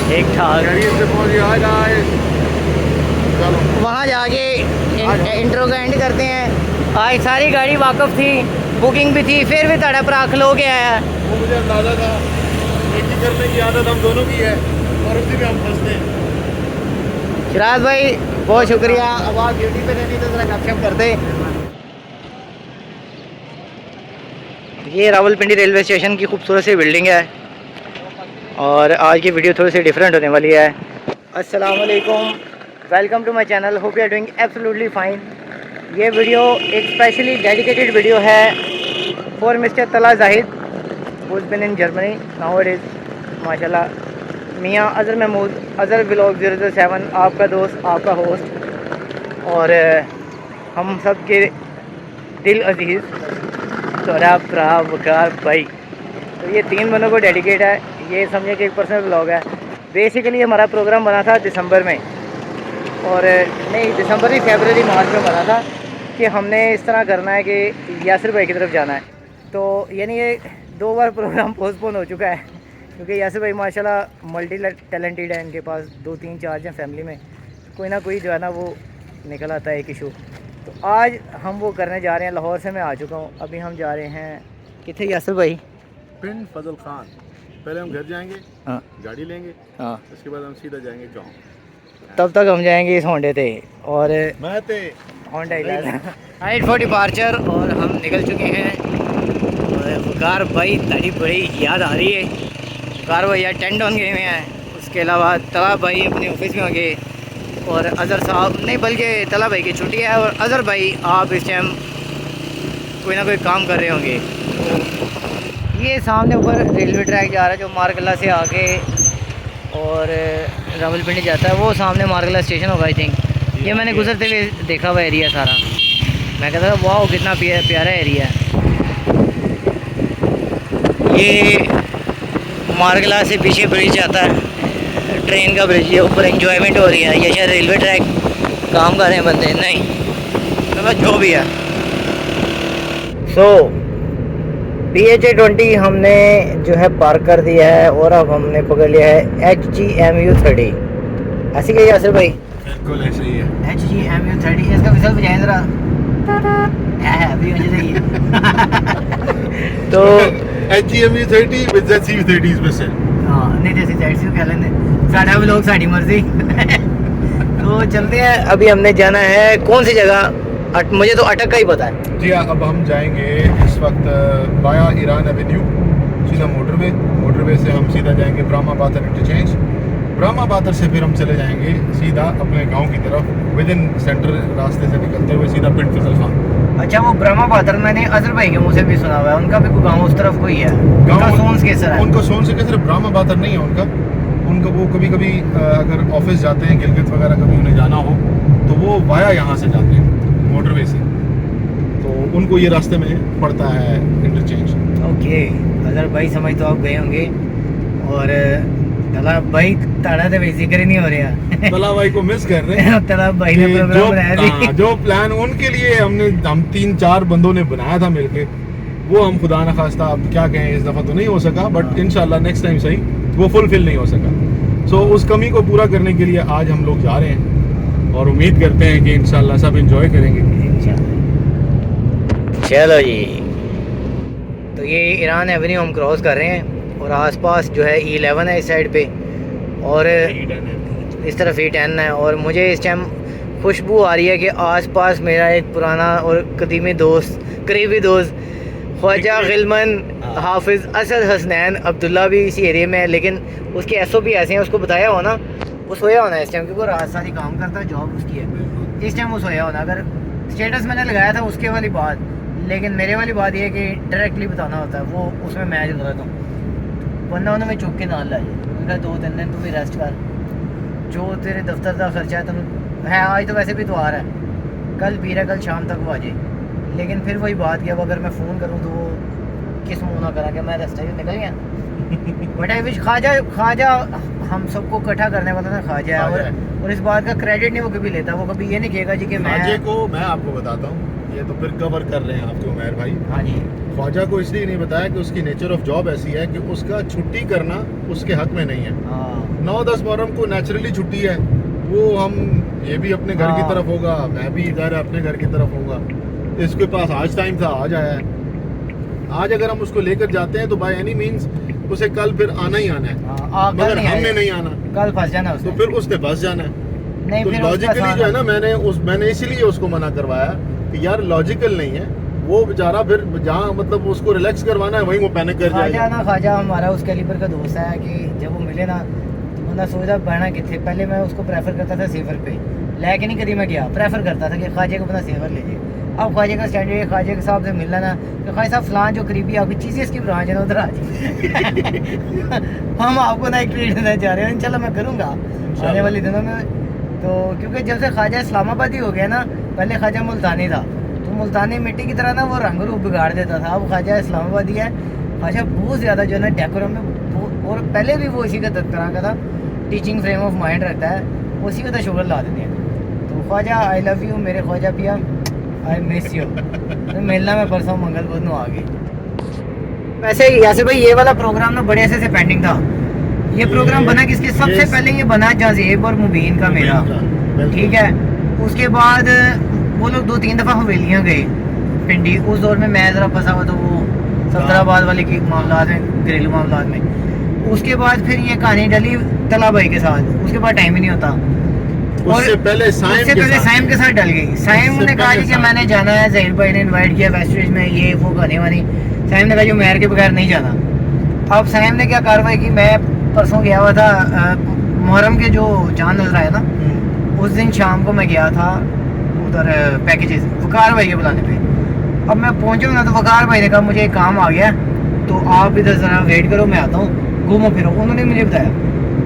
ठीक ठाक। चलो वहाँ जाके इंट्रो का एंड करते हैं। आज सारी गाड़ी वाकफ थी, बुकिंग भी थी, फिर भी ताड़ा भरा खलो के आया। वो मुझे अंदाज़ा था, एक ही करने की आदत हम दोनों की है और उसी में हम फंसते हैं। शिराज भाई बहुत शुक्रिया, अब आप ड्यूटी पे रहती तो ज़रा गपशप करते। ये रावलपिंडी रेलवे स्टेशन की खूबसूरत सी बिल्डिंग है और आज की वीडियो थोड़ी सी डिफरेंट होने वाली है। अस्सलाम वालेकुम, welcome to my channel, hope you are doing absolutely fine. ये वीडियो एक स्पेशली डेडिकेटेड वीडियो है for mister Talha Zahid who is been in Germany now it is माशाल्लाह। मियाँ अज़र महमूद, अज़र व्लॉग 007, आपका दोस्त, आपका होस्ट और हम सब के दिल अजीज़ तोरा भरा वकार भाई। तो ये 3 बंदों को डेडिकेट है, ये समझे कि एक पर्सनल व्लॉग है। बेसिकली हमारा प्रोग्राम बना था दिसंबर में, और नहीं दिसंबर नहीं, फरवरी मार्च में बना था कि हमने इस तरह करना है कि यासिर भाई की तरफ जाना है। तो यानी ये 2 बार प्रोग्राम पोस्टपोन हो चुका है क्योंकि यासिर भाई माशाल्लाह मल्टी टैलेंटेड है, इनके पास 2 3 चार्ज हैं फैमिली में, कोई ना कोई जो है ना वो निकल आता है एक इशू। तो आज हम वो करने जा रहे हैं। लाहौर से मैं आ चुका हूँ, अभी हम जा रहे हैं कितने यासिर भाई? पिंड फजल खान। पहले हम घर जाएंगे, हाँ गाड़ी लेंगे, हाँ, उसके बाद हम सीधा जाएंगे गाँव। तब तक हम जाएंगे इस होंडे पे और मैं ते होंडा नाइट फॉर डिपार्चर और हम निकल चुके हैं। और वकार भाई बड़ी बड़ी याद आ रही है। वकार भैया टेंट ऑन गए हुए हैं, उसके अलावा तला भाई अपने ऑफिस में होंगे और अज़हर साहब नहीं, बल्कि तला भाई की छुट्टी है और अज़हर भाई आप इस टाइम कोई ना कोई काम कर रहे होंगे। तो ये सामने ऊपर रेलवे ट्रैक जा रहा है जो मारकला से आके और रावलपिंडी जाता है, वो सामने मारकला स्टेशन होगा आई थिंक। ये मैंने गुजरते हुए देखा हुआ एरिया सारा, मैं कहता था वाह कितना प्यारा एरिया है। ये मारकला से पीछे ब्रिज आता है, ट्रेन का ब्रिज, ये ऊपर एंजॉयमेंट हो रही है। ये शायद रेलवे ट्रैक काम कर रहे हैं बंदे, नहीं मतलब जो भी है। सो BHA-20 हमने जो है पार्क कर दिया है और अब हमने पकड़ लिया है HGMU30। ऐसी क्या यासिर भाई? बिल्कुल ऐसे ही है। HGMU30, इसका विसल बजाएं ज़रा। है अभी मुझे सही है। तो HGMU30 with ZCU30 स्पेशल। हाँ नहीं, जैसे ZCU कह लेंगे, साढ़ा भी लोग साड़ी मर्जी। तो चलते हैं, अभी हमने जाना है कौन सी जगह, मुझे तो अटक का ही पता है। जी हाँ, अब हम जाएंगे इस वक्त बाया ईरान एवेन्यू, सीधा मोटरवे से हम सीधा जाएंगे ब्रह्मा बातर इंटरचेंज। ब्रह्मा बातर से फिर हम चले जाएंगे सीधा अपने गांव की तरफ, विद इन सेंटर रास्ते से निकलते हुए सीधा पिंड फजल खान। अच्छा, वो ब्रह्मा बातर मैंने अज़हर भाई के मुँह से भी सुना हुआ है, उनका भी कोई गाँव उस तरफ कोई है? गाँव सोन से कैसर है? उनका सोन से कैसर, ब्रह्मा बातर नहीं है उनका वो कभी कभी अगर ऑफिस जाते हैं गिलगित वगैरह, कभी उन्हें जाना हो तो वो वाया यहाँ से जाते हैं मोटरवे से, तो उनको ये रास्ते में पड़ता है इंटरचेंज। ओके, अज़हर भाई समझ तो आप गए होंगे और तला भाई ताड़ा तो वैसे जिक्र ही नहीं हो रहा। तला भाई को मिस कर रहे हैं। तला भाई ने प्रोग्राम बनाया थी, जो प्लान उनके लिए हम 3-4 बंदों ने बनाया था मिलके, वो हम खुदा न खास्ता अब क्या कहें इस दफ़ा तो नहीं हो सका, बट इंशाल्लाह नेक्स्ट टाइम सही वो फुलफिल नहीं हो सका। सो उस कमी को पूरा करने के लिए आज हम लोग जा रहे हैं और उम्मीद करते हैं कि इंशाल्लाह सब एंजॉय करेंगे। चलो जी, तो ये ईरान एवेन्यू हम क्रॉस कर रहे हैं और आसपास जो है E11 है इस साइड पे और इस तरफ E10 है। और मुझे इस टाइम खुशबू आ रही है कि आसपास मेरा एक पुराना और कदीमी दोस्त, करीबी दोस्त ख्वाजा गिलमन हाफिज़ असद हसनैन अब्दुल्ला भी इसी एरिया में है, लेकिन उसके SOP ऐसे हैं, उसको बताया हो ना, वो सोया होना है इस टाइम क्योंकि वो रात सारी काम करता है, जॉब उसकी है, इस टाइम वो सोया होना। अगर स्टेटस मैंने लगाया था उसके वाली बात, लेकिन मेरे वाली बात ये है कि डायरेक्टली बताना होता है, वो उसमें मैं जो रहता हूँ, वरना उन्हें मैं चुप के नाल ला जाए, उनका 2-3 दिन तू भी रेस्ट कर, जो तेरे दफ्तर का खर्चा है तुम है, आज तो वैसे भी तो आ रहा है, कल पी रहा, कल शाम तक वो आ जाए। लेकिन फिर वही बात कि अब अगर मैं फ़ोन करूँ तो वो किस मुँह ना करा कि मैं रास्ते से निकल गया। बट आई विश ख्वाजा हम सबको इकट्ठा करने वाला था ख्वाजा, और इस बात का क्रेडिट नहीं वो कभी लेता, वो कभी ये नहीं कहेगा जी कि मैं को मैं आपको बताता हूँ, ये तो फिर कवर कर रहे हैं आपके उमैर भाई। हाँ जी। ख्वाजा को इसलिए नहीं बताया कि उसकी नेचर ऑफ जॉब ऐसी है कि उसका छुट्टी करना उसके हक में नहीं है। हाँ 9-10 मुहर्रम को नेचुरली छुट्टी है, वो हम ये भी अपने घर की हाँ। तरफ होगा, मैं भी इधर अपने घर की तरफ होगा। इसके पास आज टाइम था, आज आया है। आज अगर हम उसको लेकर जाते हैं तो बाय एनी मीन्स उसे कल फिर आना ही आना है, हाँ, कल मगर नहीं हमने आएगा। नहीं आना, कल फंस जाना तो उसने। फिर उसने बस जाना है। नहीं तो फिर उसका लॉजिकली जो है ना, साथ- मैंने इसीलिए उसको मना करवाया कि यार लॉजिकल नहीं है वो बेचारा, फिर जहाँ मतलब उसको रिलैक्स करवाना है वहीं वो पैनिक कर ख्वाजा जाएगा। ना, ख्वाजा हमारा उस कैलिबर का दोस्त है कि जब वो मिले ना तो बंदा सोचता बहना कितने। पहले मैं उसको प्रेफर करता था सेवर पे, लेके नहीं कभी मैं गया, प्रेफर करता था कि ख्वाजे को अपना सेवर ले जाए। अब ख्वाजे का स्टैंडर्ड, ख्वाजे के साहब से मिलना ना तो ख्वाजा साहब फलां जो करीबी आपकी चीज़ें इसकी ब्रांच है ना उधर आ जाए। हम आपको ना एक ट्रीट देना चाह रहे हैं, इंशाल्लाह मैं करूँगा आने वाले दिनों में। तो क्योंकि जब से ख्वाजा इस्लामाबादी हो गया ना, पहले ख्वाजा मुल्तानी था, तो मुल्तानी मिट्टी की तरह ना वो रंग रूप बिगाड़ देता था। अब ख्वाजा इस्लामाबादी है। ख्वाजा बहुत ज़्यादा जो है ना डेकोरम में और पहले भी वो इसी का तरह का था, टीचिंग फ्रेम ऑफ माइंड रखता है, उसी का तो शुगर ला देते हैं। तो ख्वाजा आई लव यू मेरे ख्वाजा पिया, आई मिस यू। तो मिलना मैं परसों मंगल बुध आ गई। वैसे यासिर भाई ये वाला प्रोग्राम ना बड़े ऐसे से पेंडिंग था। ये प्रोग्राम बना किसके, सबसे पहले ये बना जाजेब और मुबीन का मेरा, ठीक है। उसके बाद वो लोग 2-3 दफ़ा हवेलियाँ गए पिंडी, उस दौर में मैं ज़रा फंसा हुआ तो वो सफदराबाद वाले की मामला में, घरेलू मामला में। उसके बाद फिर ये कहानी डली तला भाई के साथ, उसके बाद टाइम ही नहीं होता। उससे पहले साइम के साथ डल गई। साइम उससे ने कहा पहले कि साइम। मैंने जाना है, जहीर भाई ने इनवाइट किया वेस्टेज में, ये वो गाने वानी। साइम ने कहा जो मेहर के बगैर नहीं जाना। अब साइम ने क्या कार्रवाई की, मैं परसों गया हुआ था मुहर्रम के जो चांद नजर आया ना, उस दिन शाम को मैं गया था उधर पैकेजेस वकार भाई के बुलाने पे। अब मैं पहुंचा ना तो वकार भाई ने कहा मुझे एक काम आ गया तो आप इधर ज़रा वेट करो, मैं आता हूँ, घूमो फिरो। उन्होंने मुझे बताया।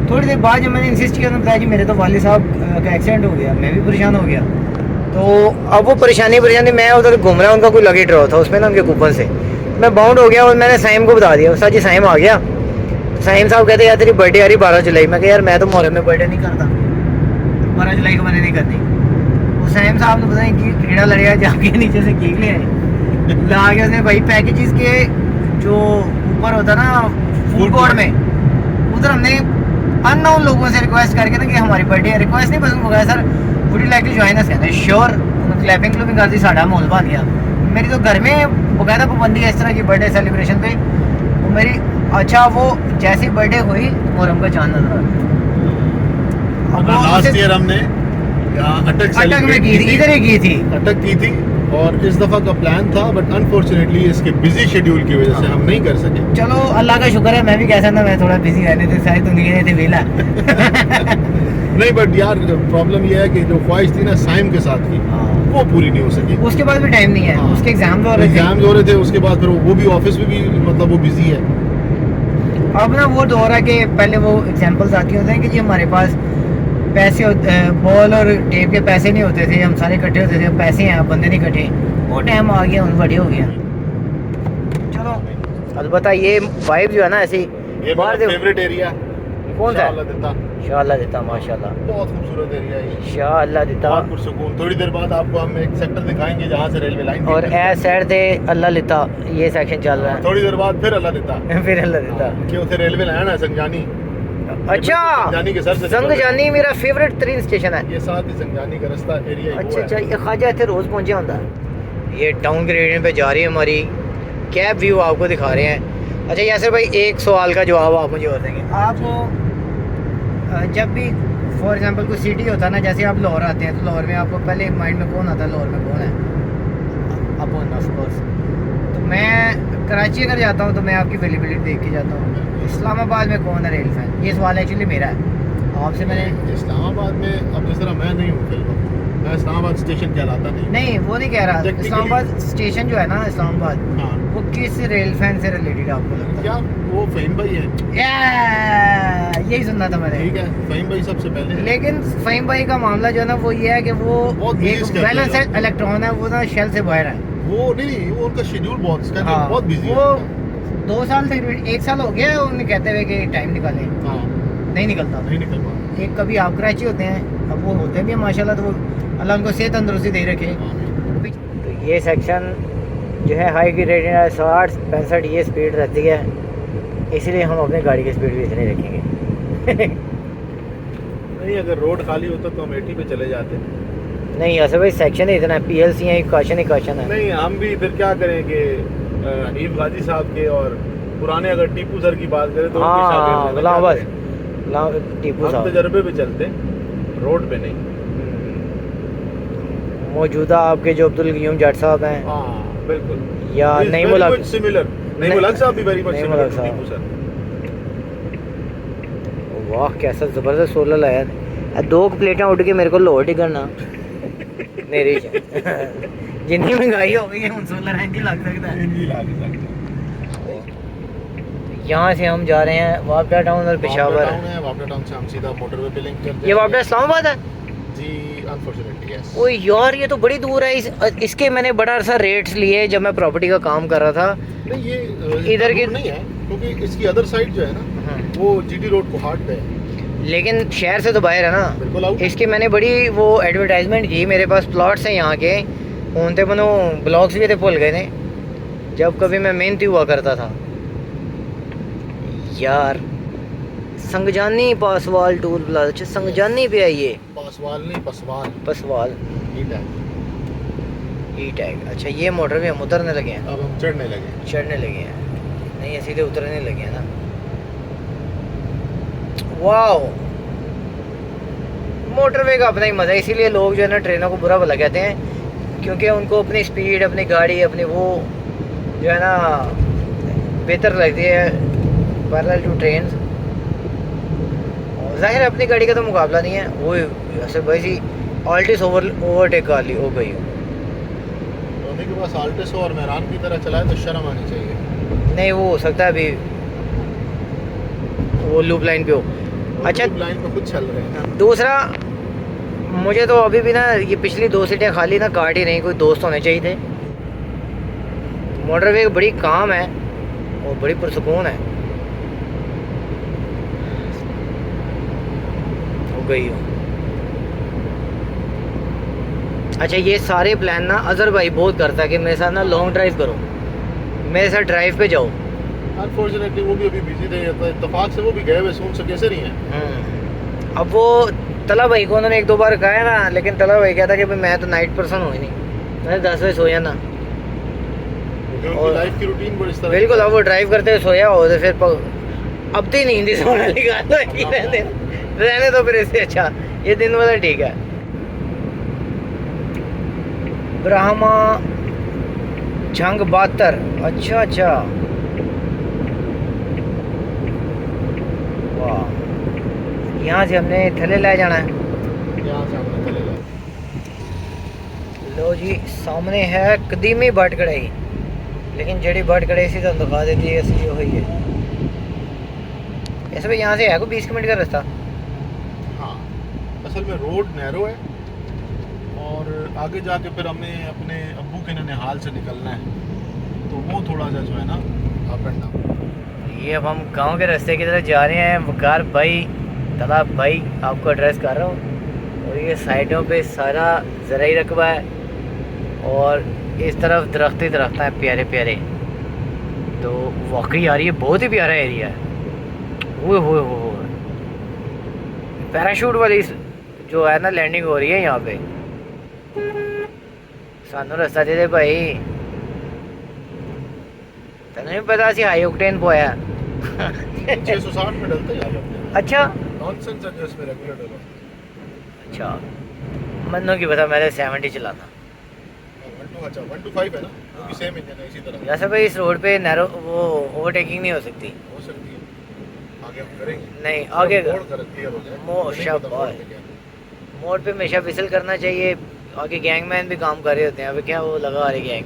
थोड़ी देर बाद जब मैंने इंसिस्ट किया उन्होंने बताया कि मेरे तो वालिद साहब का एक्सीडेंट हो गया। मैं भी परेशान हो गया। तो अब वो परेशानी मैं उधर घूम रहा, उनका कोई लगी ड्रॉ था उसमें ना, उनके कूपन से मैं बाउंड हो गया। और मैंने साइम को बता दिया, सर जी साइम आ गया। साइम साहब कहते यार तेरी बर्थडे आ रही 12 जुलाई। मैं कहा यार मैं तो मुहर्रम में बर्थडे नहीं करता, 12 जुलाई को मैंने नहीं करनी। वो साइम साहब ने पता नहीं कि कीड़ा लड़ेगा, जाके नीचे से केक ले आए ला के उसने भाई पैकेजेस के जो ऊपर होता ना फूड कोर्ट में, उधर हमने अननोन लोगों से रिक्वेस्ट करके ना कि हमारी बर्थडे, रिक्वेस्ट नहीं पसंद हो गया sir would you like to join us, कहते श्योर। क्लैपिंग क्लूपिंग कर दी, साढ़ा माहौल बन गया। मेरी तो घर में बकायदा पाबंदी है इस तरह की बर्थडे सेलिब्रेशन पे। वो मेरी अच्छा वो जैसी बर्थडे हुई मुहर्रम का चांद नजर आ गया। लास्ट ईयर हमने अटक में की थी, इधर ही की थी, अटक की थी। और इस दफा का प्लान था बट अनफॉर्चुनेटली इसके बिजी शेड्यूल की वजह से हम नहीं कर सके। चलो अल्लाह का शुक्र है, मैं भी कैसा था, मैं थोड़ा बिजी रहने थे, सारी दुनिया थे वेला। नहीं बट यार प्रॉब्लम ये है कि जो ख्वाहिश थी ना साइम के साथ की वो पूरी नहीं हो सकी। उसके बाद भी टाइम नहीं है, उसके एग्जाम हो रहे थे। एग्जाम्स हो रहे थे, उसके बाद फिर वो भी ऑफिस में भी मतलब वो बिजी है। अब ना वो दौर है कि पहले वो एग्जांपल्स आती होते हैं कि जी हमारे पास पैसे बॉल और टेप के पैसे नहीं होते थे, हम सारे इकट्ठे होते थे, अब पैसे हैं, अब बंदे नहीं इकट्ठे। वो टाइम आ गया, उन बड़े हो गया। चलो अलबत्ता ये वाइब जो है ना ऐसी ये बाहर मेरा फेवरेट एरिया कौन सा शाह देता, शाह देता माशाल्लाह, बहुत खूबसूरत एरिया है ये, शाह देता। बहुत पुरसुकून। थोड़ी देर बाद आपको हम एक सेक्टर दिखाएंगे जहाँ से रेलवे लाइन और ए साइड से अल्लाह लेता ये सेक्शन चल रहा थोड़ी देर बाद फिर अल्लाह देता है। फिर अल्लाह देता। कि उसे रेलवे लाइन है संजानी। अच्छा संजानी के सर से संगजानी मेरा फेवरेट ट्रेन स्टेशन है। ये साथ ही संजानी का रास्ता एरिया अच्छा अच्छा, ये ख्वाजा इतने रोज पहुंचे होता। ये टाउन के रेडियन पे जा रही है हमारी कैब, व्यू आपको दिखा रहे हैं। अच्छा यासिर भाई एक सवाल का जवाब आप मुझे और देंगे। आपको जब भी फॉर एग्जांपल कोई सिटी होता है ना, जैसे आप लाहौर आते हैं तो लाहौर में आपको पहले माइंड में कौन आता है, लाहौर में कौन है? अपन ऑफ कोर्स। तो मैं कराची अगर जाता हूँ तो मैं आपकी अवेलेबिलिटी देख के जाता हूँ। इस्लामाबाद में कौन है रेल फैन? ये सवाल एक्चुअली मेरा है आपसे। मैंने इस्लामाबाद में अब जिस तरह मैं नहीं हूँ फिलहाल, मैं इस्लामाबाद स्टेशन कहलाता नहीं। वो नहीं कह रहा, इस्लामाबाद स्टेशन जो है ना इस्लामाबाद, हाँ वो किस रेल फैन से रिलेटेड आपको लगता है? क्या वो फ़हीम भाई है? यही सुनना था मैंने। ठीक है, फ़हीम भाई सबसे पहले है। लेकिन फ़हीम भाई का मामला जो है ना वो ये है कि वो बहुत busy एक schedule बैलेंस है। इलेक्ट्रॉन है, वो ना शेल से बाहर है। वो नहीं, वो उनका शेड्यूल बहुत बहुत बिजी है। वो 2 साल से 1 साल हो गया उन्हें कहते हुए कि टाइम निकालें, हाँ नहीं निकलता। नहीं निकल पा रहा। एक कभी आप कराची होते हैं, अब वो होते भी हैं माशाल्लाह, तो वो अल्लाह उनको सेहत तंदुरुस्ती दे रखे। तो ये सेक्शन जो है हाई की रेटिंग है 60-65 ये स्पीड रहती है, इसलिए हम अपनी गाड़ी की स्पीड भी इतनी रखेंगे। नहीं, अगर रोड खाली होता तो हम 80 पे चले जाते। नहीं ऐसे भाई सेक्शन ही इतना है, PLC है, कॉशन ही कॉशन है। नहीं, हम भी फिर क्या करेंगे, हनीफ गाजी साहब के और पुराने अगर टीपू सर की बात करें तो उनके हाँ शागिर्द हैं, गुलाम क्या बस करें? टीपू हम साहब तजर्बे पे चलते, रोड पे नहीं। मौजूदा आपके जो अब्दुल गयूम जट साहब हैं हाँ बिल्कुल, या नई मुलाक सिमिलर, नई मुलाक साहब भी वेरी मच नई सिमिलर मुलाक टू साहब। टीपू सर। वाह कैसा ज़बरदस्त सोलर लाया है। 2 प्लेटें उठ के मेरे को लोट ही करना मेरी जितनी महंगाई हो गई है उन सोलर है लग सकता है। यहाँ से हम जा रहे हैं वापडा टाउन और पेशावर। वापडा टाउन से हम सीधा मोटरवे पे लिंक करते हैं। ये वापडा इस्लामाबाद है जी, अनफॉर्चुनेटली यस। ओ यार ये तो बड़ी दूर है। इसके मैंने बड़ा सा रेट्स लिए जब मैं प्रॉपर्टी का काम कर रहा था। नहीं, ये इधर की नहीं है क्योंकि इसकी अदर साइड जो है ना वो जीटी रोड को हाट पे है, लेकिन शहर से तो बाहर है ना। बिल्कुल आउट। इसकी मैंने बड़ी वो एडवर्टाइजमेंट की, मेरे पास प्लॉट्स हैं यहाँ के, उनते मनो ब्लॉग्स भी थे भूल गए थे जब कभी मैं मेहनती हुआ करता था यार। संगजानी पासवाल टूल प्लाजा, अच्छा संगजानी पे है ये। पासवाल नहीं, पसवाल। पसवाल ई टैग। अच्छा ये मोटर भी हम उतरने लगे हैं, अब हम चढ़ने लगे। चढ़ने लगे हैं, नहीं सीधे उतरने लगे हैं ना। वाओ, मोटरवे का अपना ही मज़ा है, इसीलिए लोग जो है ना ट्रेनों को बुरा भला कहते हैं, क्योंकि उनको अपनी स्पीड, अपनी गाड़ी, अपनी वो जो है ना बेहतर लगती है पैरेलल टू ट्रेन। जाहिर है अपनी गाड़ी का तो मुकाबला नहीं है। वो ऐसे भाई ऑल्टिस ओवरटेक कर ली, ओ भाई धोनी के पास आल्टिस और मेहरान की तरह चलाए तो शर्म आनी चाहिए। नहीं वो हो सकता है अभी वो लूप लाइन पे हो। अच्छा लाइन पे खुद चल रहे हैं। दूसरा, मुझे तो अभी भी ना ये पिछली 2 सीटें खाली ना काट ही नहीं, कोई दोस्त होने चाहिए थे। मोटरवे बड़ी काम है और बड़ी पुरसकून है। हो गई हो। अच्छा ये सारे प्लान ना अजहर भाई बहुत करता है कि मेरे साथ ना लॉन्ग ड्राइव करो, मेरे साथ ड्राइव पे जाओ। अनफॉर्चुनेटली वो भी अभी बिजी थे, तो इत्तेफाक से वो भी गए हुए सुन सके से नहीं है। अब वो तला भाई को उन्होंने 1-2 बार कहा है ना, लेकिन तला भाई कहता कि भाई मैं तो नाइट पर्सन हूँ ही नहीं, मैं 10 बजे सो जाना। और लाइफ की रूटीन बड़ी इस तरह बिल्कुल, अब वो ड्राइव करते हुए सोया हो तो फिर अब तो नींद ही सोने वाली बात है। रहने तो फिर इससे अच्छा ये दिन वाला ठीक है। ब्राह्मा झंग 72। अच्छा अच्छा, वाह, यहाँ से हमने थले ले जाना है। यहाँ से हमने चले गए। लो जी सामने है कदीमी बट कढ़ाई, लेकिन जड़ी बट कढ़ाई सी तो दिखा देती है असली वही है। ऐसे भाई यहाँ से है कोई 20 मिनट का रास्ता। हाँ, असल में रोड नैरो है और आगे जाके फिर हमें अपने अब्बू के ननिहाल से निकलना है, तो वो थोड़ा सा जो है ना अप एंड डाउन। ये अब हम गांव के रास्ते की तरफ जा रहे हैं। वकार भाई, तालाब भाई आपको एड्रेस कर रहा हूँ। और ये साइडों पे सारा ज़राई रकबा है और इस तरफ दरख्त ही दरख्त हैं प्यारे प्यारे। तो वाकई यार ये बहुत ही प्यारा एरिया है। वो पैराशूट वाली जो है ना लैंडिंग हो रही है यहाँ पे। सानू रास्ता दे दे भाई, तेन नहीं पता सी हाई ऑक्टेन पोया 660 में डलते हैं। अच्छा नॉनसेंस है जो इसमें रेगुलर डलो। अच्छा, मन्नों की पता मैंने 70 चलाता। 125 है ना, वो भी सेम इंजन है इसी तरह। जैसे भाई इस रोड पे नैरो वो ओवरटेकिंग नहीं हो सकती। हो सकती है, आगे हम करेंगे। नहीं आगे मोड़ कर क्लियर हो जाए। मोड़ पे हमेशा विसल करना चाहिए। आगे गैंगमैन भी काम कर रहे होते हैं। अभी क्या वो लगा रहे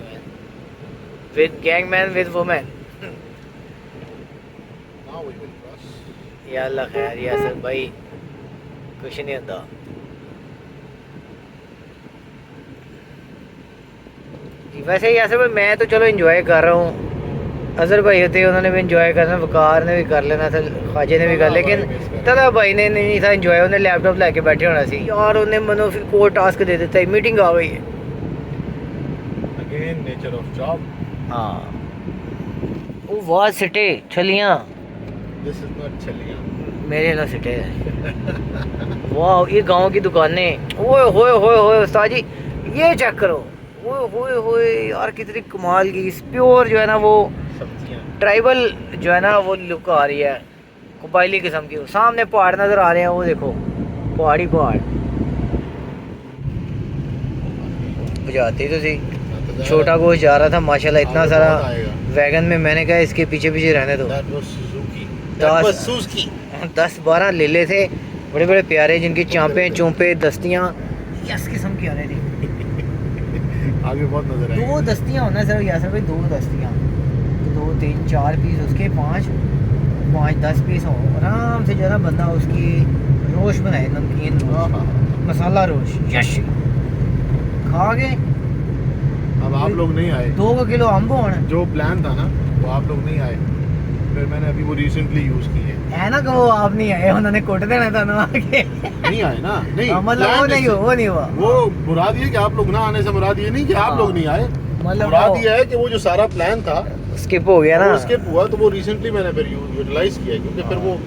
gangman with women. Now we will cross। या अल्लाह खैर, या सर भाई कुछ नहीं होता। वैसे ही ऐसे भाई मैं तो चलो एंजॉय कर रहा हूँ। अजहर भाई होते उन्होंने भी एंजॉय करना, वकार ने भी कर लेना था, ख्वाजे ने भी कर, लेकिन तला भाई ने नहीं था एंजॉय। उन्हें लैपटॉप लेके बैठे होना सी और उन्हें मनो फिर कोई टास्क दे देता है, मीटिंग आ गई है। प्लेन नेचर ऑफ जॉब, हाँ वो वाह सिटे छलियाँ दिस इज नॉट छलियां। मेरे ला सिटे वाह ये गांव की दुकानें, ओए होए होए होए उस्ताद जी ये चेक करो, ओए होए होए यार कितनी कमाल की प्योर जो है ना वो सब्जियां, ट्राइबल जो है ना वो लुक आ रही है, कबायली किस्म की। सामने पहाड़ नज़र आ रहे हैं, वो देखो पहाड़ी पहाड़ बुझाते तो सी। छोटा गोश्त जा रहा था माशाल्लाह इतना आगे सारा बहुत आएगा। वैगन में, मैंने कहा इसके पीछे पीछे रहने दो। That was Suzuki. दस- That was Suzuki. 10-12 लेले थे बड़े बड़े प्यारे, जिनकी चांपे चोंपे दस्तियाँ यस किस्म की आ रही थी। आगे बहुत नजर आएगा। 2 दस्तियाँ होना सर यासर भाई, 2 दस्तियाँ, 2 3 4 पीस उसके, 5-10 पीस हो आराम से जो है ना बंदा उसकी रोश बनाए, नमकीन रोश, मसाला रोश यश खा के। अब आप लोग नहीं आए, 2 किलो अम्ब होना जो प्लान था ना वो आप लोग नहीं आए, फिर मैंने अभी वो रिसेंटली यूज की है ना, कि वो आप नहीं आए, उन्होंने कोट देना था ना आके। नहीं आए ना, नहीं मतलब plan वो नहीं हुआ वो मुराद ये कि आप लोग ना आने से मुराद ये नहीं कि आप हाँ। लोग नहीं आए, मतलब मुराद वो- ये है कि वो जो सारा प्लान था स्किप हो गया ना। वो स्किप हुआ, तो वो रिसेंटली मैंने फिर यूटिलाइज किया, क्योंकि फिर वो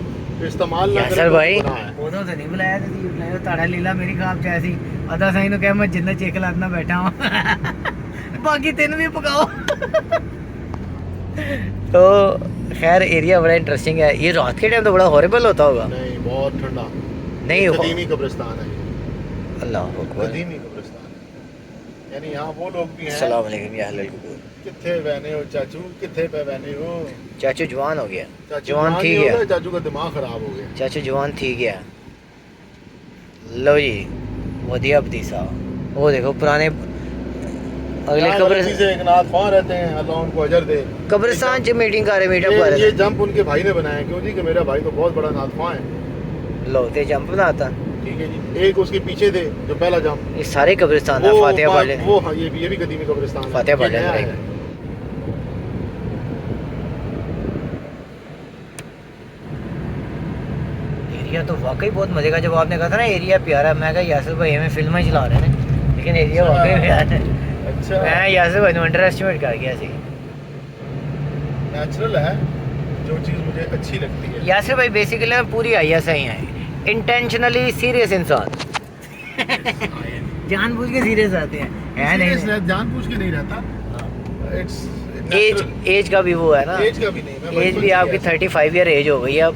इस्तेमाल ना यासर तो भाई गुनाह है। उਦੋਂ तो नहीं बुलाया था जी, बुलाया ताड़ा लीला मेरी खाब जैसी अदा सही नु कह मैं जिन्ना चेक लादना बैठा हूं बाकी तेन भी पकाओ। तो खैर एरिया बड़ा इंटरेस्टिंग है। ये रात के टाइम तो बड़ा हॉरिबल होता होगा। नहीं बहुत ठंडा, नहीं हो कदीमी कब्रिस्तान है, अल्लाह अकबर। कदीमी कब्रिस्तान है, यानी यहाँ वो लोग भी हैं। अस्सलाम वालेकुम या अहलल कुबूर। किथे बहने हो चाचू, किथे पे बहने हो चाचू जवान हो गया, चाचू, जवान नहीं थी हो गया, गए, चाचू का दिमाग खराब हो गया। चाचू जवान थी गया। लो जी वधिया बतीसा, वो देखो पुराने अगले यहाँ कब्र गलती से एक नाथ ख्वां रहते हैं, अल्लाह उनको अजर दे। कब्रिस्तान च मीटिंग कर रहे, मीटअप कर ये रहे जंप उनके भाई ने बनाया, क्यों जी कि मेरा भाई तो बहुत बड़ा नाथ ख्वां है। लो ते जंप बनाता। ठीक है जी, एक उसके पीछे थे जो पहला जंप, ये सारे कब्रिस्तान है, फातिहा पढ़ लेने। वो हाँ ये भी कदीमी कब्रिस्तान है, फातिहा पढ़ ये नया लेने है। एरिया तो वाकई बहुत मजे का, जब आपने कहा था ना एरिया प्यारा है, मैं कहा यासिर भाई हमें फिल्म ही चला रहे हैं, लेकिन एरिया अच्छा। वाकई प्यारा है। अच्छा मैं यासिर भाई को अंडर एस्टिमेट कर गया सी। नेचुरल है, जो चीज़ मुझे अच्छी लगती है। यासिर भाई बेसिकली ना पूरी आइया सही है, इंटेंशनली सीरियस इंसान जानबूझ के सीरियस आते हैं, है नहीं। जानबूझ के नहीं रहता, इट्स एज का भी वो है ना, एज का भी नहीं, मैं एज बचपन भी से आपकी ऐसा- 35 ईयर एज हो गई अब।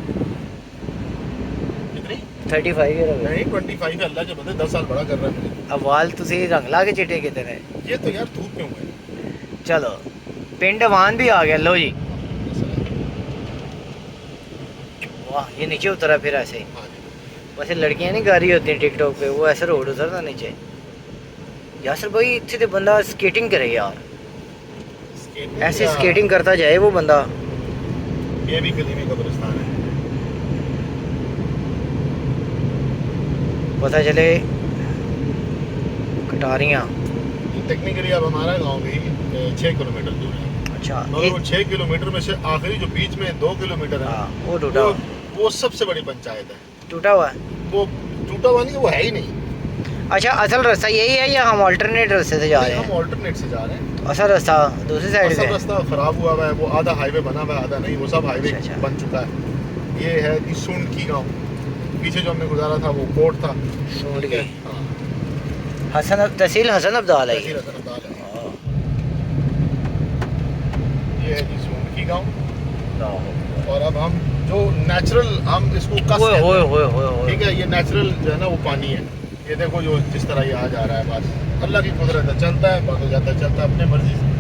कितनी? 35 ईयर हो गई। नहीं 25 है, अल्लाह के बंदे 10 साल बड़ा कर रहा है मुझे। अब वाल तुसी रंग ला के चिट्टे कितने ने। ये तो यार धूप क्यों है? चलो पिंड वान भी आ गया। लो जी वाह, ये नीचे उतरा फिर ऐसे ही। हाँ जी। वैसे लड़कियां नहीं गा रही होती हैं टिकटॉक पे, वो ऐसे रोड उतरता नीचे। यासर भाई इतने तो बंदा स्केटिंग करे यार, ऐसे स्केटिंग करता जाए वो बंदा। ये भी कदीमी कब्रिस्तान है। पता चले कटारियाँ। टेक्निकली अब हमारा गांव भी 6 किलोमीटर दूर है, अच्छा और वो 6 किलोमीटर में से आखिरी जो बीच में 2 किलोमीटर है, हाँ वो टूटा वो, हुआ, वो सबसे बड़ी पंचायत है। टूटा हुआ है। वो टूटा हुआ नहीं, वो है ही नहीं। अच्छा असल रास्ता यही है या हम ऑल्टरनेट रास्ते से जा रहे हम हैं? ऑल्टरनेट से जा रहे हैं। तो असल रास्ता दूसरी साइड असल से है। रास्ता खराब हुआ हुआ है, वो आधा हाईवे बना हुआ है, आधा नहीं, वो सब हाईवे अच्छा। बन चुका है। ये है कि सुंडकी गांव, पीछे जो हमने गुजारा था वो कोट था। सुंडकी। हाँ, तहसील हसन अब्दाल है ये। तहसील हसन अब्दाल है। हाँ। ये है जी सुंडकी गांव, ओए और अब हम जो नेचुरल हम इसको कस ओए कहते हैं। ओए ओए ठीक है, ये नेचुरल जो है ना वो पानी है। ये देखो जो जिस तरह ये आ जा रहा है, बस अल्लाह की कुदरत है, चलता है बंद हो जाता है, चलता है अपने मर्जी से।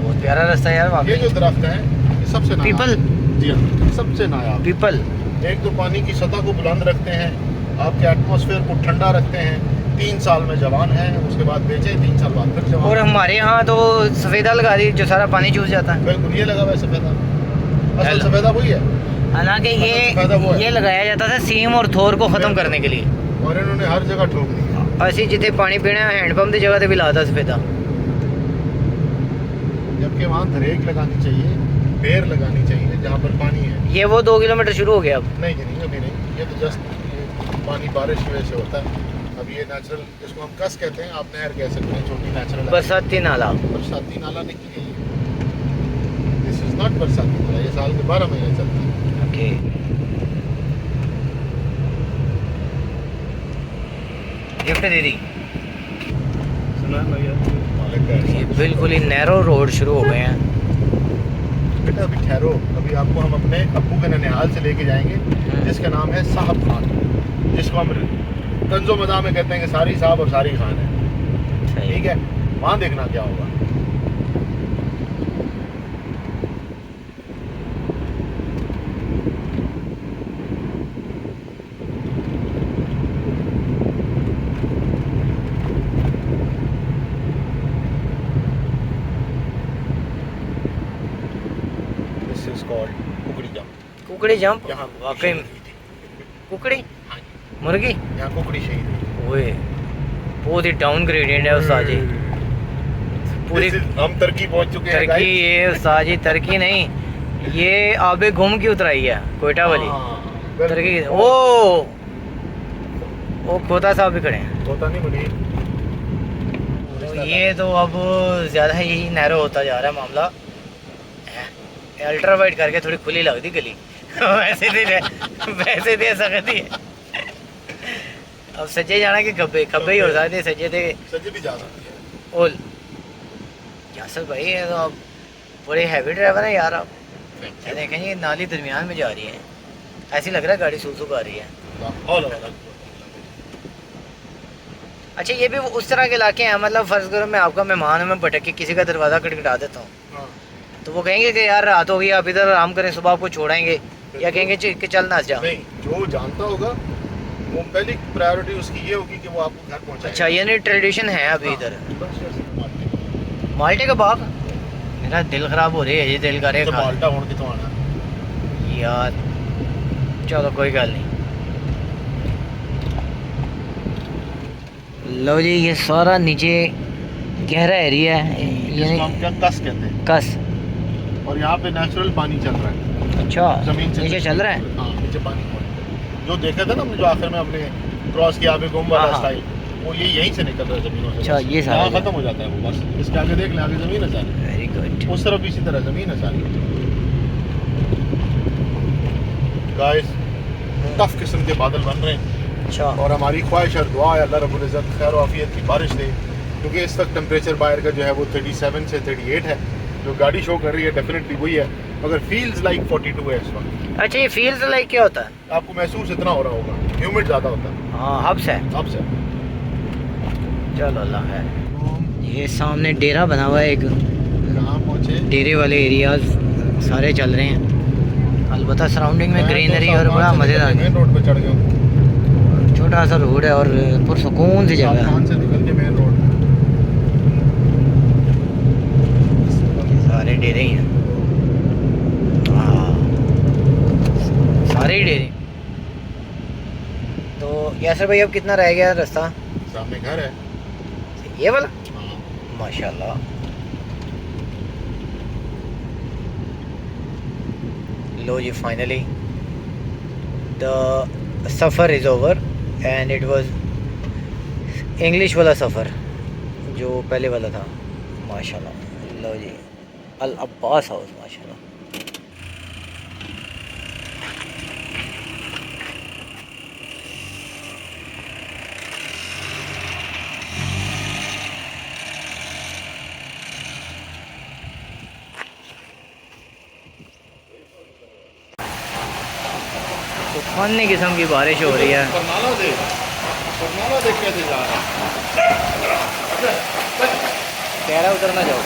बहुत प्यारा रास्ता है यार वहाँ ये पे। जो दरख्त है ये सबसे नायाब पीपल? है। जी हाँ, सबसे नायाब। पीपल एक तो पानी की सतह को बुलंद रखते हैं, आपके एटमॉस्फेयर को ठंडा रखते हैं। 3 साल में जवान है, उसके बाद बेचे, 3 साल बाद फिर जवान। और हमारे यहाँ तो सफ़ेदा लगा दी जो सारा पानी चूस जाता है। बिल्कुल, ये लगा हुआ है सफेदा, असल हेलो। सफेदा वही है, हालांकि सफ़ेदा वो है। ये लगाया जाता था सीम और थोर को ख़त्म करने के लिए। और इन्होंने हर जगह ठोक दिया। ਅਸੀਂ जिथे पानी पीना हैंडपंप की जगह ਤੇ भी लाता सफेदा। जबकि वहाँ धरेक लगानी चाहिए, बेर लगानी चाहिए जहाँ पर पानी है। ये वो 2 किलोमीटर शुरू हो गया अब। नहीं जी नहीं, अभी नहीं, ये तो जस्ट पानी बारिश की वजह से होता है। अब ये नेचुरल, इसको हम कस कहते हैं, आप नहर कह सकते हैं, छोटी नेचुरल बरसाती नाला। बरसाती नाला निकली है। दिस इज नॉट बरसाती नाला, ये साल के 12 महीने चलता है। ओके, गिफ्ट दे दी। ये बिल्कुल ही नैरो रोड शुरू हो गए हैं। बेटा अभी ठहरो, अभी आपको हम अपने अब्बू के ननिहाल से लेके जाएंगे, जिसका नाम है साहब खान, जिसको हम तंजो मदा में कहते हैं कि सारी साहब और सारी खान है। ठीक है, वहाँ देखना क्या होगा। दिस इज कॉल्ड कुकड़ी जंप। कुकड़ी जंप, यहाँ वाकई में कुकड़ी हाँ जी, मुर्गी। यहाँ कुकड़ी शहीद हुई। ओए, बहुत ही डाउन ग्रेडियंट है उस्ताद जी। पूरी This is- हम तरकी पहुँच चुके हैं तरक्की, ये उस्ताद जी तरक्की नहीं, ये आबे घूम की उतराई है कोयटा वाली तरक्की। ओ खोता साहब भी खड़े हैं। होता नहीं बड़ी। तो ये तो अब ज़्यादा ही नैरो होता जा रहा है मामला। अल्ट्रा वाइड करके थोड़ी खुली लगती गली। वैसे तो ऐसा करती है। अब सच्चे जाना कि खब्बे खब्बे ही हो सकते, सच्चे थे सच्चे भी जा सकती है। ओल यासर भाई, ये तो आप बड़े हैवी ड्राइवर हैं यार आप। ये देखें ये नाली दरमियान में जा रही है, ऐसी लग रहा है गाड़ी सूसू आ रही है। अच्छा, ये भी उस तरह के इलाके हैं, मतलब फ़र्ज़ करो मैं आपका मेहमान हूँ, मैं भटक के किसी का दरवाज़ा खटखटा देता हूँ, हाँ। तो वो कहेंगे कि यार रात हो गई, आप इधर आराम करें, सुबह आपको छोड़ाएंगे, या कहेंगे कि चल ना जा। नहीं, जो जानता होगा वो पहली प्रायोरिटी उसकी ये होगी कि वो आपको घर पहुंचाए। अच्छा, यानी ट्रेडिशन है अभी हाँ, इधर। बस ऐसे माल्टे। माल्टे का बाग, मेरा दिल ख़राब हो रही है, ये दिल कर रहे तो माल्टा होने की तो आना। यार चलो कोई गल नहीं। लो जी, ये सारा नीचे गहरा एरिया है, जिसको हम क्या कस कहते हैं। कस। और यहाँ पे नेचुरल पानी चल रहा है, अच्छा, जमीन से नीचे चल रहा है। हाँ, नीचे पानी पहुंच रहा है। जो देखा था ना हमने, जो आखिर में हमने क्रॉस किया पे गुम वाला हाँ। स्टाइल, वो यहीं से निकल रहा है जमीनों से। अच्छा, ये सारा यहाँ खत्म हो जाता है वो, बस इसके आगे देख ले, आगे जमीन है सारी, वेरी गुड। उस तरफ भी इसी तरह जमीन है सारी। गाइस, टफ किस्म के बादल बन रहे हैं, अच्छा, और हमारी ख्वाहिश और दुआ है अल्लाह रब्बुल इज़्ज़त खैर आफियत की बारिश दे, क्योंकि इस वक्त टेम्परेचर बाहर का जो है वो 37 से 38 है, जो गाड़ी शो कर रही है डेफिनेटली वही है, मगर फील्स लाइक 42 है इस वक्त। अच्छा, ये फील्ड लाइक क्या होता है? आपको महसूस इतना हो रहा होगा, ह्यूमिड ज़्यादा होता है। हाँ, हब्स है। अब से चलो अल्लाह है। ये सामने डेरा बना हुआ है एक, कहाँ पहुँचे? डेरे वाले एरियाज सारे चल रहे हैं, अलबत्ता सराउंडिंग में ग्रीनरी और बड़ा मज़ेदार। मेन रोड पे चढ़ गया हूँ, छोटा सा रोड है और पुरसुकून सी जगह है। सामान से निकल के मेन रोड। सारे डेरे ही हैं। हाँ, सारे ही डेरे। तो यासर भाई, अब कितना रह गया रास्ता? सामने घर है। ये वाला? हाँ। माशाल्लाह। लो जी, फाइनली द सफ़र is over and it was English वाला सफ़र जो पहले वाला था। माशाल्लाह। लो जी, अल अब्बास हाउस, माशाल्लाह। तो फनी किस्म की बारिश हो रही है। परनाला देख कैसे जा रहा है। कह रहा उधर ना जाओ,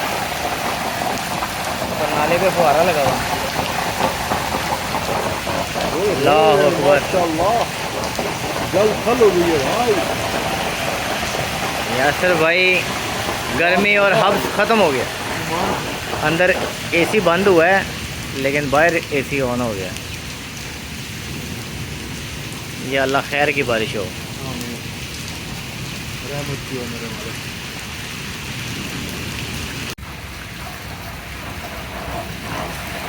पर नाले पे फुहारा लगा हुआ। अल्लाह अकबर। जल फल हो गई है भाई। यासर भाई, गर्मी और हब्स ख़त्म हो गया। अंदर एसी बंद हुआ है, लेकिन बाहर एसी ऑन हो गया। ये अल्लाह खैर की बारिश हो। रहमत की हो मेरे वाले।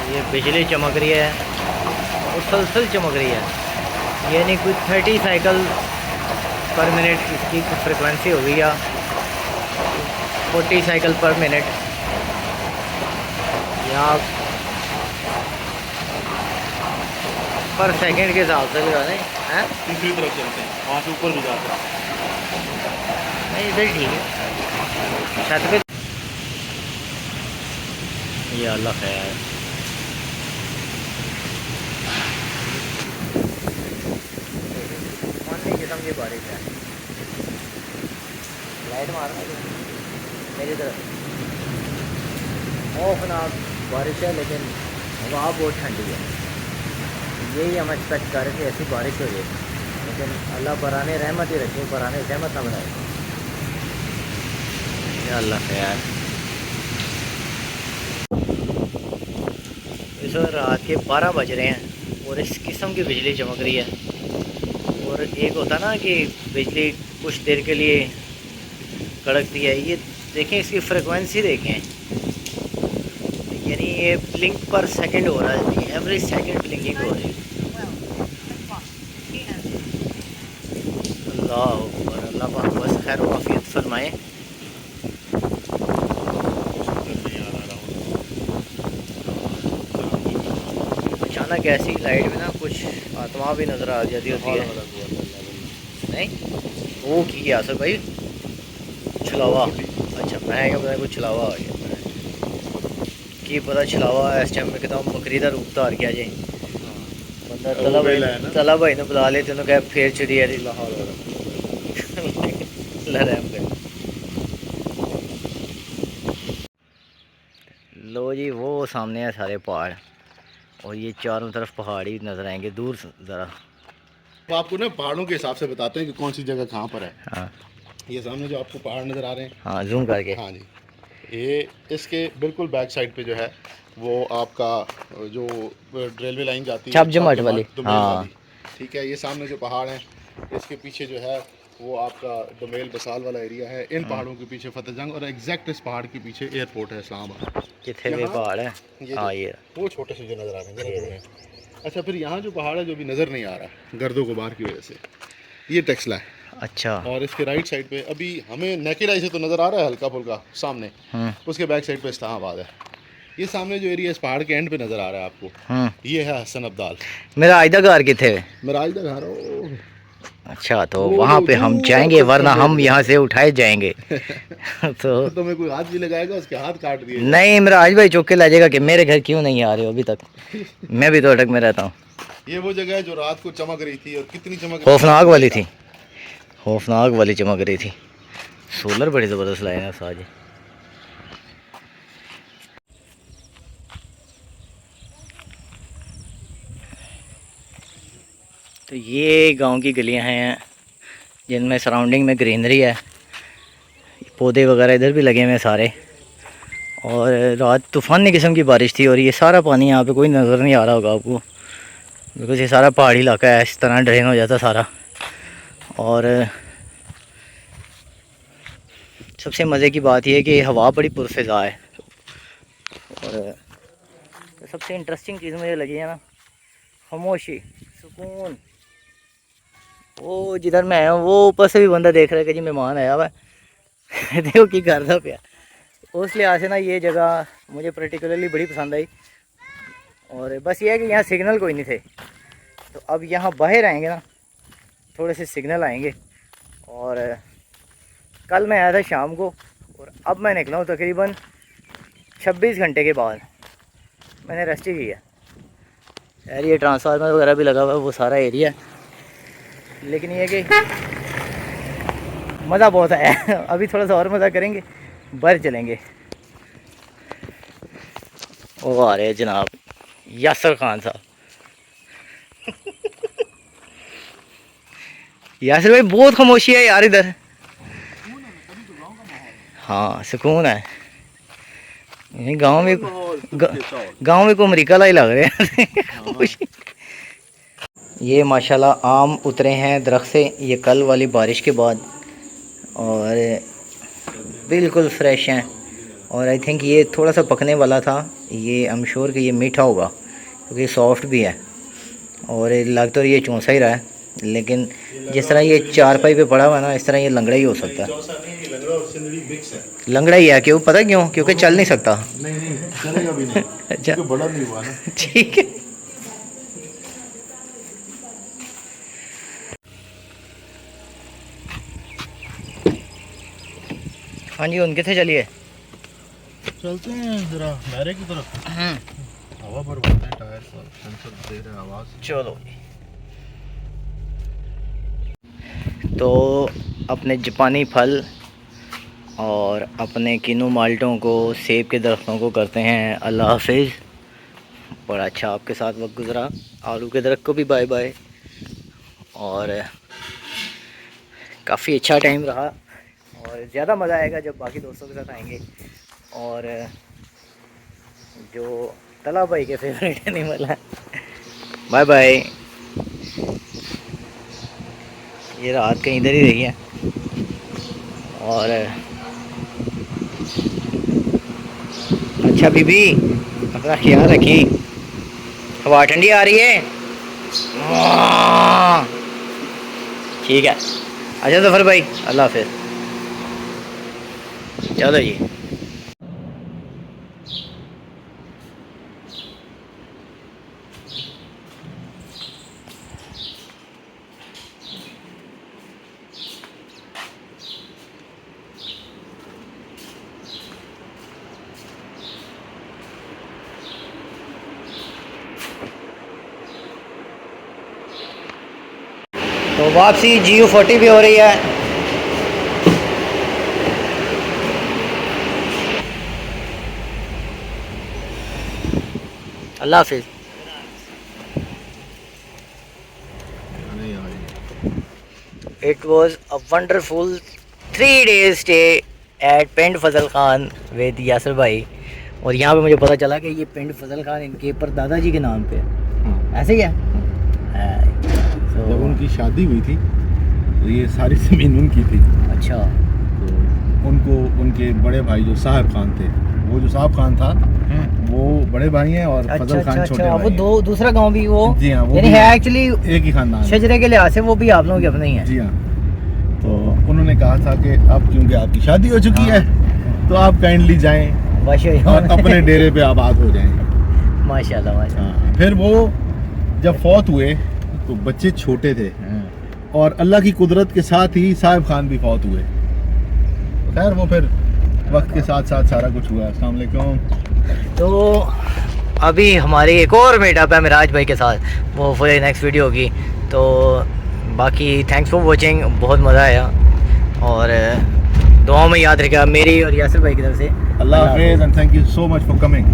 ये बिजली चमक रही है, मुसलसल चमक रही है। यानी कुछ 30 साइकिल पर मिनट इसकी फ्रिक्वेंसी होगी या 40 साइकिल पर मिनट या पर सेकंड के हिसाब से लगा दें हैं। दूसरी तरफ चलते हैं, वहाँ से ऊपर भी जाते हैं। नहीं इधर ठीक है छत पे। ये अल्लाह खैर किस्म की बारिश है। लाइट मारना मेरी तरफ खौफनाक बारिश है, लेकिन हवा बहुत ठंडी है। यही हम एक्सपेक्ट कर रहे थे ऐसी बारिश हो जाए, लेकिन अल्लाह बराने रहमत ही रखे, बराने रहमत ना बनाए। या अल्लाह खैर। इस वक्त रात के 12 बज रहे हैं और इस किस्म की बिजली चमक रही है। और एक होता ना कि बिजली कुछ देर के लिए कड़कती है, ये देखें इसकी फ्रिक्वेंसी देखें, यानी ये ब्लिंक पर सेकंड हो रहा है, एवरी सेकंड ब्लिंकिंग हो रही है। अल्लाह अकबर, अल्लाह पाक बस खैर वाफियत फरमाए। अचानक ऐसी लाइट में ना कुछ आत्मा भी नज़र आ जाती होती है। नहीं वो की आसर भाई छलावा, अच्छा मैं क्या पता कुछ छलावा आ गया कि पता छलावा इस टाइम में एकदम बकरी का रूप धार गया जी। बंदा तला भाई ने बुला ले, तेन कह फिर चुरी है लो जी। वो सामने है सारे पहाड़ और ये चारों तरफ पहाड़ ही नज़र आएंगे दूर ज़रा। तो आपको ना पहाड़ों के हिसाब से बताते हैं कि कौन सी जगह कहाँ पर है। हाँ ये सामने जो आपको पहाड़ नज़र आ रहे हैं, हाँ जूम करके, हाँ जी, ये इसके बिल्कुल बैक साइड पे जो है वो आपका जो रेलवे लाइन जाती है छपजमाट वाली, डुमेल हाँ वाली, ठीक है। ये सामने जो पहाड़ हैं, इसके पीछे जो है वो आपका डुमेल बसाल वाला एरिया है। इन पहाड़ों के पीछे फतेहजंग, और एग्जैक्ट इस पहाड़ के पीछे एयरपोर्ट है इस्लामाबाद। कितने भी पहाड़ है, हाँ ये वो छोटे से जो नज़र आ रहे हैं। अच्छा, फिर यहाँ जो पहाड़ है जो भी नज़र नहीं आ रहा गर्दो गुबार की वजह से, ये टेक्सला है। अच्छा, और इसके राइट साइड पे अभी हमें नेकेड आई से तो नज़र आ रहा है हल्का फुल्का सामने, उसके बैक साइड पे इस्लामाबाद है। ये सामने जो एरिया इस पहाड़ के एंड पे नज़र आ रहा है आपको, ये है हसन अब्दाल। मेरा आयदा घर किथे है? मेरा आयदा घर अच्छा, तो वहाँ पे हम जाएंगे, वरना हम यहाँ से उठाए जाएंगे। तो मैं कोई हाथ भी लगाएगा उसके हाथ काट दिए। नहीं, मेरा आज भाई चौक के ला जाएगा कि मेरे घर क्यों नहीं आ रहे हो अभी तक। मैं भी तो अटक में रहता हूँ। ये वो जगह है जो रात को चमक रही थी, और कितनी चमक, खौफनाक वाली थी, खौफनाक वाली चमक रही थी। सोलर बड़ी ज़बरदस्त लाए हैं आज। तो ये गांव की गलियां हैं जिनमें सराउंडिंग में ग्रीनरी है, पौधे वगैरह इधर भी लगे हुए हैं सारे। और रात तूफ़ानी किस्म की बारिश थी और ये सारा पानी यहाँ पे कोई नज़र नहीं आ रहा होगा आपको, बिकॉज ये सारा पहाड़ी इलाका है, इस तरह ड्रेन हो जाता सारा। और सबसे मज़े की बात यह है कि हवा बड़ी पुरफ़िज़ा है। और सबसे इंटरेस्टिंग चीज़ मुझे लगी है ना, खामोशी, सुकून। वो जिधर मैं आया हूँ वो ऊपर से भी बंदा देख रहा है कि जी मेहमान आया हुआ है। देखो की करता पाया। उस लिहाज से ना ये जगह मुझे पर्टिकुलरली बड़ी पसंद आई। और बस ये है कि यहाँ सिग्नल कोई नहीं थे, तो अब यहाँ बाहर आएंगे ना थोड़े से सिग्नल आएंगे। और कल मैं आया था शाम को और अब मैं निकला हूँ तकरीबन 26 घंटे के बाद। मैंने रेस्ट ही किया यार। ये ट्रांसफार्मर वगैरह भी लगा हुआ है, वो सारा एरिया, लेकिन ये कि मज़ा बहुत आया। अभी थोड़ा सा और मज़ा करेंगे, बाहर चलेंगे। वो आ रहे हैं जनाब यासर खान साहब। यासर भाई बहुत खामोशी है यार इधर। हाँ सुकून है। गांव में को अमरीका ला ही लग रहे हैं। ये माशाल्लाह आम उतरे हैं दरख्त से, ये कल वाली बारिश के बाद, और बिल्कुल फ्रेश हैं। और आई थिंक ये थोड़ा सा पकने वाला था, ये आई एम श्योर कि ये मीठा होगा क्योंकि सॉफ्ट भी है। और लग तो ये चौंसा ही रहा है, लेकिन जिस तरह ये चारपाई पे पड़ा हुआ है ना, इस तरह ये लंगड़ा ही हो सकता है। चौसा नहीं, ये लंगड़ा और सिंदड़ी मिक्स है। लंगड़ा ही है, क्यों पता क्यों? क्योंकि चल नहीं सकता। नहीं चलेगा भी नहीं। अच्छा क्योंकि बड़ा नहीं हुआ ना। ठीक है। हाँ जी, उनके से चलिए। चलते हैं जरा मैरे की तरफ। हवा भरवाते हैं, टायर का सेंसर दे रहा है आवाज़। चलो। तो अपने जापानी फल और अपने किन्नू माल्टों को, सेब के दरख्तों को करते हैं अल्लाह हाफिज़। बड़ा अच्छा आपके साथ वक्त गुज़रा। आलू के दरख्त को भी बाय बाय। और काफ़ी अच्छा टाइम रहा, और ज़्यादा मज़ा आएगा जब बाकी दोस्तों के साथ आएंगे। और जो तला भाई के फेवरेट एनिमल है, बाय बाय। ये रात कहीं इधर ही रही है। और अच्छा बीबी, अपना ख्याल रखी। हवा ठंडी आ रही है। ठीक है, अच्छा जफर भाई, अल्लाह हाफिज़। चलो जी। तो वापसी GU40 भी हो रही है। अल्लाह हाफिज़। It was a wonderful 3 days stay at पिंड फजल खान with यासर भाई। और यहाँ पे मुझे पता चला कि ये पिंड फजल खान इनके परदादा जी के नाम पे है। ऐसे ही है। जब उनकी शादी हुई थी तो ये सारी ज़मीन उनकी थी। अच्छा। तो उनको उनके बड़े भाई जो साहब खान थे, वो जो साहब खान था वो बड़े भाई हैं, और फजल खान छोटे भाई वो हैं। दूसरा गांव भी वो, जी हाँ, वो यानी भी है एक्चुअली एक ही खानदान है। शजरे के लिहाज से वो भी आप लोगों के अपने ही है। जी हाँ। तो उन्होंने कहा था कि अब क्योंकि आपकी शादी हो चुकी है तो आप काइंडली जाएं और अपने डेरे पे आबाद हो जाएं। माशाल्लाह माशाल्लाह। फिर वो जब फौत हुए तो बच्चे छोटे थे, और अल्लाह की कुदरत के साथ ही साहिब खान भी फौत हुए। खैर वो फिर वक्त के साथ साथ सारा कुछ हुआ। अस्सलाम वालेकुम। तो अभी हमारी एक और मीटअप है मिराज भाई के साथ, वो फिर नेक्स्ट वीडियो होगी। तो बाकी थैंक्स फॉर वॉचिंग, बहुत मज़ा आया। और दुआओं में याद रखेगा मेरी और यासर भाई की तरफ से। अल्लाह हाफिज़ and thank you so much for coming.